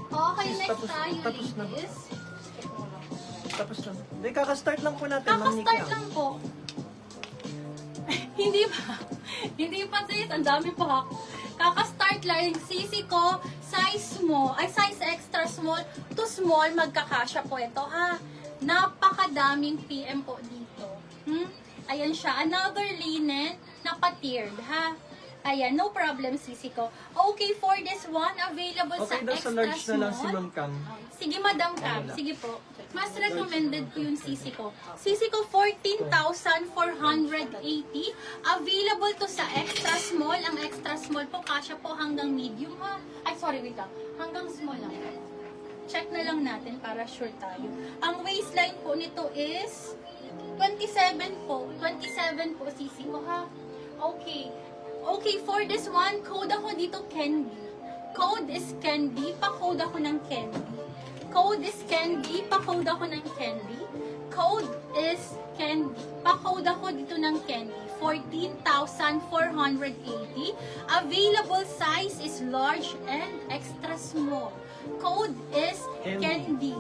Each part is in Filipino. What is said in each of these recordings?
Okay, next Tapos- tayo, tapos na ba? ladies. Tapos na. Hindi, kakastart lang po natin, Ma'am Nikki. Kaka-start lang po. Hindi pa. Hindi pa sis. Ang dami pa. Kaka-start lang. Yung sisi ko, size small, ay size extra small to small, magkakasya po ito ha. Napakadaming PM po dito. Ayan siya. Another linen na patiered ha. Ayan, no problem sisi ko. Okay, for this one, available Okay, daw sa extra large na lang si small. Ma'am Cam. Sige, Madam Cam. Sige po. Mas recommended po yung sisi ko. Sisi ko, 14,480. Available to sa extra small. Ang extra small po, kasya po hanggang medium ha. Ay, sorry, wait lang. Hanggang small lang. Check na lang natin para sure tayo. Ang waistline po nito is 27 po. 27 po sisi ko ha. Okay. Okay, for this one, code ako dito Candy. Code is Candy. Pa-code ako ng Candy. Code is Candy. Pa-code ako ng Candy. Code is Candy. Pa-code ako dito ng Candy. 14,480. Available size is large and extra small. Code is Candy.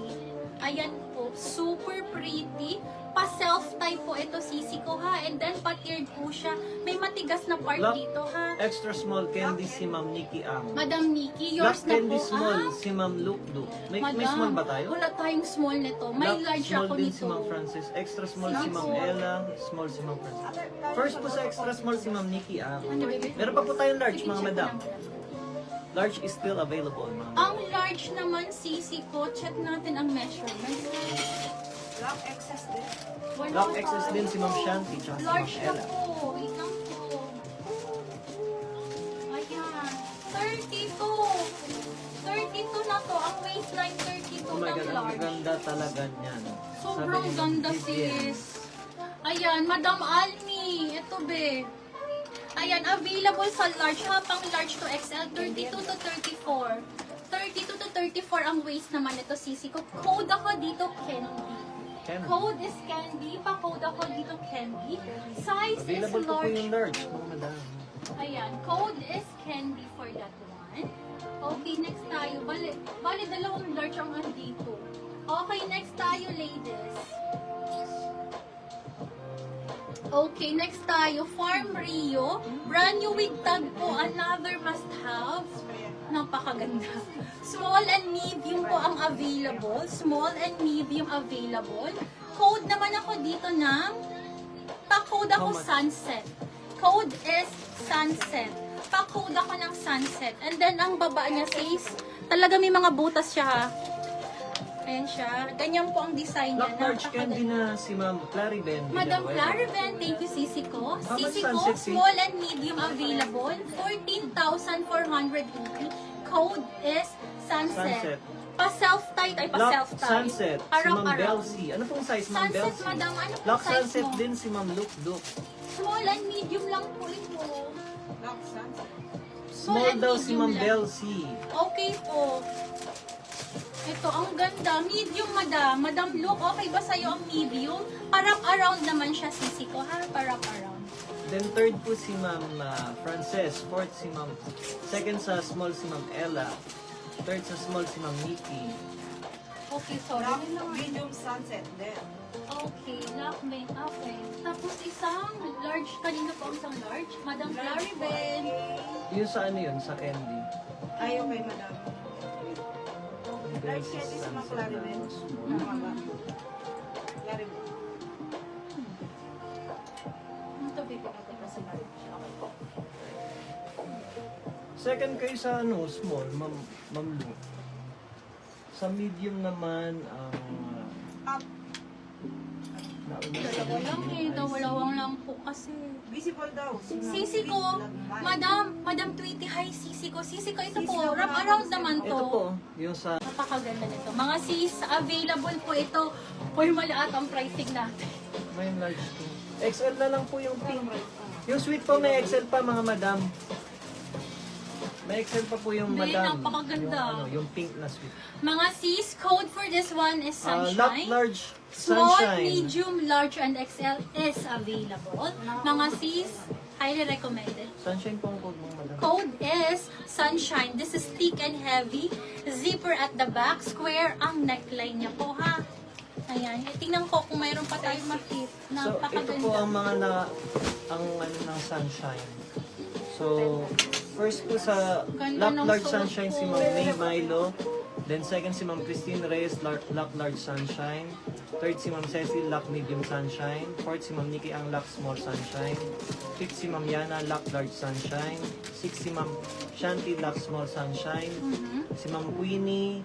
Ayan po. Super pretty. Pa-self-tie po ito sisi ko ha. And then pa-tiered po siya. May matigas na part Lock. dito ha. Extra small candy si Ma'am Nikki Ang. Madam Nikki, Black yours na candy po small ah. si Ma'am Lukdu. May Madam, small ba tayo? Wala tayong small nito. May Black large small ako din nito. si Ma'am Francis. Extra small si Sige Ma'am po. Ella. Small si Ma'am Francis. First po sa extra small si Ma'am Nikki Ang. Ano, baby? Meron pa po tayong large, Sige, mga check madam. ko lang. Large is still available, ma'am. Ang large naman, sisi ko, check natin ang measurement. Black excess din. Wala Black XS din si Ma'am tayo. Shanti tsaka si Ma'am Large na Ella. po. Wait lang po. Ayan. 32. 32 na to. Ang waistline 32 Oh my ng God, ang large. ganda talaga niyan. Sobrang Sabi ni ganda Vivian. sis. Ayan, Madam Almi. Ito be. Ayan, available sa large. Ha, pang large to XL. 32 to 34. 32 to 34 ang waist naman ito sisi ko. Code ako dito, Candy. Candy. Code is Candy. Pa-code ako dito, Candy. Size Available is po po large. yung large, mga madam. Ayan, code is Candy for that one. Okay, next tayo. Bali dalawang large ang andito. Okay, next tayo, ladies. Okay, next tayo. Farm Rio. Brand new wig tag po. Another must-have. Napakaganda. Small and medium po ang available. Small and medium available. Code naman ako dito ng pa-code ako How much? sunset. Code is sunset. Pa-code ako ng sunset. And then, ang baba niya says, talaga may mga butas siya ha. Ayan siya. Ganyan po ang design niya. Black large Napakaganda. candy na si Ma'am Claribel. Madam Villanueva. Claribel, thank you Sisi ko. How much Sisi ko, sunset fee? small and medium available. 14,480. Code is sunset. Sunset. Pa-self-tie, ay Black pa-self-tie. sunset si Ma'am Belsi. Ano pong size, Ma'am Sunset, Belsi? madam. Ano pong Black size sunset mo? din si Ma'am Lukduk. Small and medium lang po ito. Black sunset. Small Small and daw si medium Ma'am lang. Belsi. Okay po. Ito, ang ganda. Medium, madam. Madam Luke, okay ba sa'yo ang medium? Parang around naman siya, sisi ko, ha? Parang around. Then third po si Ma'am Frances. Fourth si Ma'am. Second sa small si Ma'am Ella. Third sa small si Ma'am Nikki. Okay, sorry. Black medium sunset din. Okay, lockmate. Okay. Tapos isang large. Kanina po ang isang large. Madam Claribel. Yung sa ano yun? Sa candy. Ay, okay, madam. Large Belsi candy sa mga sunset Claribel. na small. Tama ba? Claribel. Ito, baby. Ito kasi large. Okay po. Second kayo sa ano, small, Ma'am Lu. Sa medium naman, Up. nauna sa Dalawa lang eh. medium. Dalawang lang po kasi. Visible daw. Sisi ko, Madam Tweety, hi Sisi ko. Sisi ko, ito po. Wrap around naman to. Ito po, yung sa Napakaganda nito. Mga sis, available po ito. Uy, malaat ang pricing natin. may large pink. XL na lang po yung pink. Yung sweet po may XL pa mga madam. May XL pa po yung Hindi, madam. napakaganda. Yung pink na sweet. Mga sis, code for this one is Lock Sunshine. large Small, sunshine. medium, large, and XL is available. Mga sis, highly recommended. Sunshine po ang code mo, madam. Code is Sunshine. This is thick and heavy. Zipper at the back. Square ang neckline niya po, ha? Ayan. Tingnan ko kung mayroon pa tayong makit. So, ito po ang mga ang ano ng sunshine. So, first po sa Ganda Lock ng Large suot Sunshine si ko. Ma'am May Milo. Then second si Ma'am Christine Reyes, Lock Large Sunshine. Third si Ma'am Cecil, Lock Medium Sunshine. Fourth si Ma'am Nikki ang Lock Small Sunshine. Fifth si Ma'am Yana, Lock Large Sunshine. Sixth si Ma'am Shanti, Lock Small Sunshine. Si Ma'am Queenie,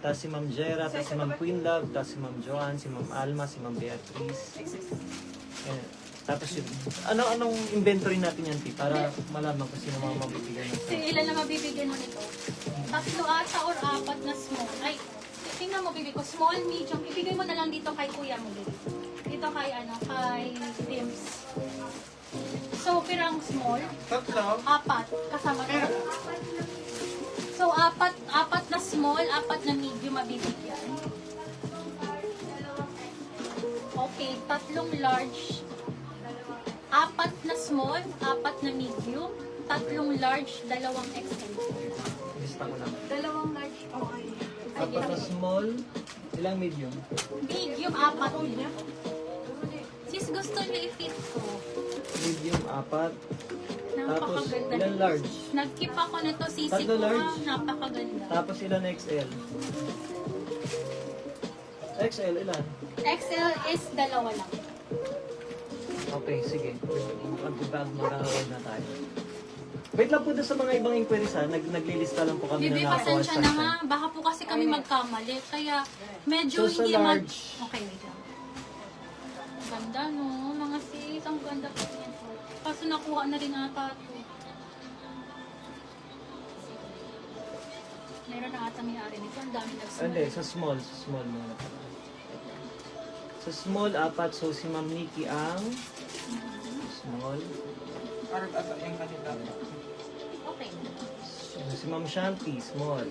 tapos si Ma'am Jera, tapos si Ma'am Queen Love, tapos si Ma'am Joanne, si Ma'am Alma, si Ma'am Beatrice. Ayan. Tapos yun. Anong inventory natin yan, Ti? Para malaman kung sino mga mabibigyan ng So, ilan na mabibigyan mo nito? Tatlo ata or apat na small. Ay, tingnan mo, bibi ko. Small, medium. Ibigay mo na lang dito kay kuya mo, bibi. Dito kay, kay Dims. So, pirang small. Tatlo? Apat. Kasama ko. So, apat na small, apat na medium mabibigyan. Okay, tatlong large. Apat na small, apat na medium. Tatlong large, dalawang XL. Lista ko lang. Dalawang large. Okay. Apat na small, ilang medium? Medium, apat na. Sis, gusto niyo i-fit ko. Medium, apat. Tapos, Napakaganda. ilan large? Nag-keep ako nito, sisi Tatlo ko. large? Napakaganda. Tapos ilan XL? XL, ilan? XL is dalawa lang. Okay, sige. Mag-round na tayo. Wait lang po doon sa mga ibang inquiries ha. Naglilista lang po kami Bibi, na nakakuha pasensya na nga. Baka po kasi kami magkamali. Kaya medyo So, sa hindi large. Okay, wait lang. Ganda no, mga sis. Ang ganda po yan. Kaso nakuha na rin ata ito. Meron na ata may-ari nito. Ang dami nagsunod. Hindi, sa small. Sa small muna pala. Sa small, apat. So, si Ma'am Nikki ang small. Okay. So, si Ma'am Shanti, small.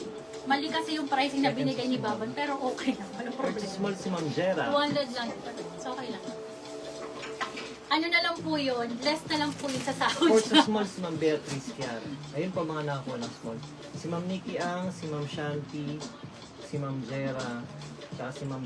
Mali kasi yung pricing na binigay ni Baban. Pero okay lang. Walang Third problema. small si Ma'am Jera. 200 lang. So, okay lang. Ano na lang po yun? Less na lang po yun sa sahod Fourth niya. sa small si Ma'am Beatrice Kiara. Ayun po mga nakakuha ng small. Si Ma'am Nikki ang, si Ma'am Shanti, si Ma'am Jera, saka si Ma'am